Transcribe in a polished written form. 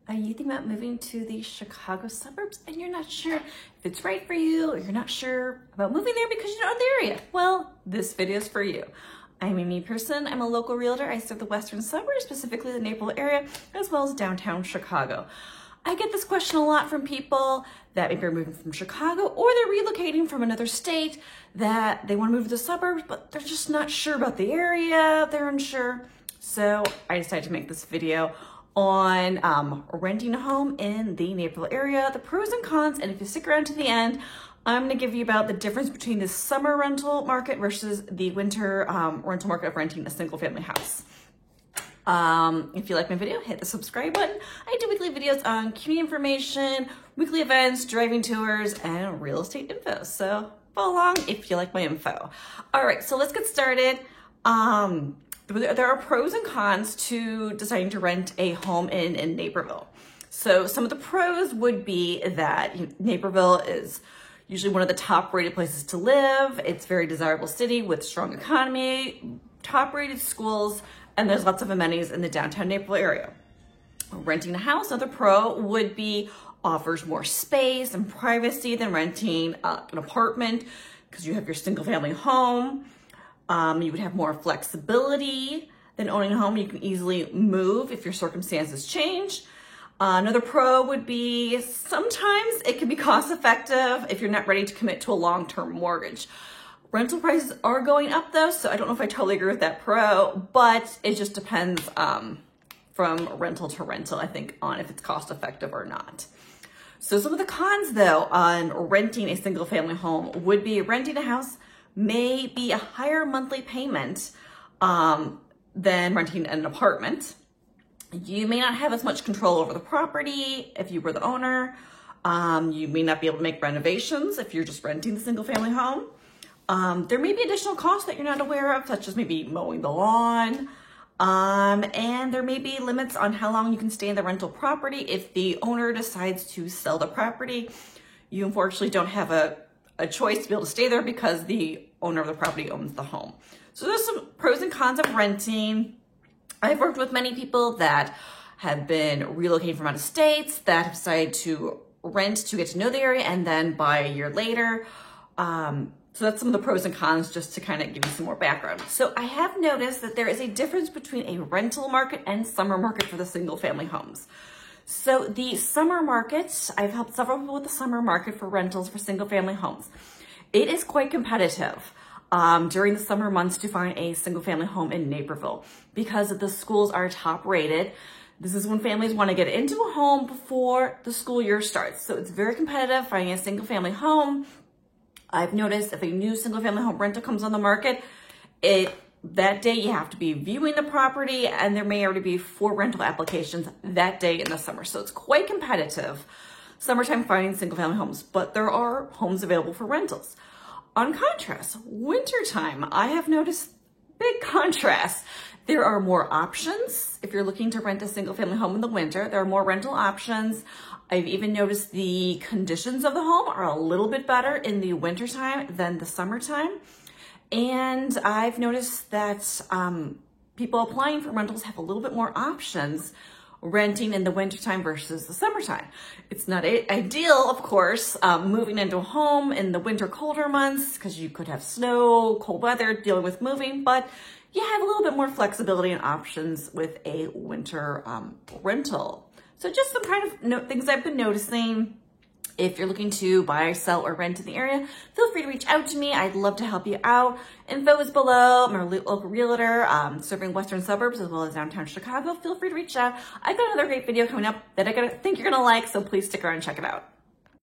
Are you thinking about moving to the Chicago suburbs and you're not sure if it's right for you, or you're not sure about moving there because you don't know the area? Well, this video is for you. I'm Amy Pearson. I'm a local realtor. I serve the western suburbs, specifically the Naperville area, as well as downtown Chicago. I get this question a lot from people that maybe are moving from Chicago or they're relocating from another state, that they want to move to the suburbs, but they're just not sure about the area. They're unsure. So I decided to make this video on renting a home in the Naperville area, the pros and cons, and if you stick around to the end, I'm going to give you about the difference between the summer rental market versus the winter rental market of renting a single family house. If you like my video, hit the subscribe button. I do weekly videos on community information, weekly events, driving tours, and real estate info. So follow along if you like my info. All right, so let's get started. There are pros and cons to deciding to rent a home in Naperville. So some of the pros would be that Naperville is usually one of the top rated places to live. It's a very desirable city with strong economy, top rated schools, and there's lots of amenities in the downtown Naperville area. Renting a house, another pro would be offers more space and privacy than renting an apartment, because you have your single family home. You would have more flexibility than owning a home. You can easily move if your circumstances change. Another pro would be sometimes it can be cost effective if you're not ready to commit to a long-term mortgage. Rental prices are going up though, so I don't know if I totally agree with that pro, but it just depends from rental to rental, I think, on if it's cost effective or not. So some of the cons though on renting a single family home would be renting a house may be a higher monthly payment than renting an apartment. You may not have as much control over the property if you were the owner. You may not be able to make renovations if you're just renting the single family home. There may be additional costs that you're not aware of, such as maybe mowing the lawn. And there may be limits on how long you can stay in the rental property. If the owner decides to sell the property, you unfortunately don't have a choice to be able to stay there because the owner of the property owns the home. So there's some pros and cons of renting. I've worked with many people that have been relocating from out of states that have decided to rent to get to know the area and then buy a year later. So that's some of the pros and cons, just to kind of give you some more background. So I have noticed that there is a difference between a rental market and summer market for the single family homes. So the summer market, I've helped several people with the summer market for rentals for single family homes. It is quite competitive during the summer months to find a single family home in Naperville because the schools are top rated. This is when families want to get into a home before the school year starts. So it's very competitive finding a single family home. I've noticed if a new single family home rental comes on the market, that day you have to be viewing the property, and there may already be 4 rental applications that day in the summer. So it's quite competitive summertime finding single family homes, but there are homes available for rentals. On contrast, wintertime, I have noticed big contrast. There are more options. If you're looking to rent a single family home in the winter, there are more rental options. I've even noticed the conditions of the home are a little bit better in the wintertime than the summertime. And I've noticed that people applying for rentals have a little bit more options renting in the wintertime versus the summertime. It's not ideal, of course, moving into a home in the winter colder months because you could have snow, cold weather, dealing with moving, but you have a little bit more flexibility and options with a winter rental. So just some kind of things I've been noticing. If you're looking to buy, sell, or rent in the area, feel free to reach out to me. I'd love to help you out. Info is below. I'm a local realtor serving western suburbs as well as downtown Chicago. Feel free to reach out. I've got another great video coming up that I think you're going to like, so please stick around and check it out.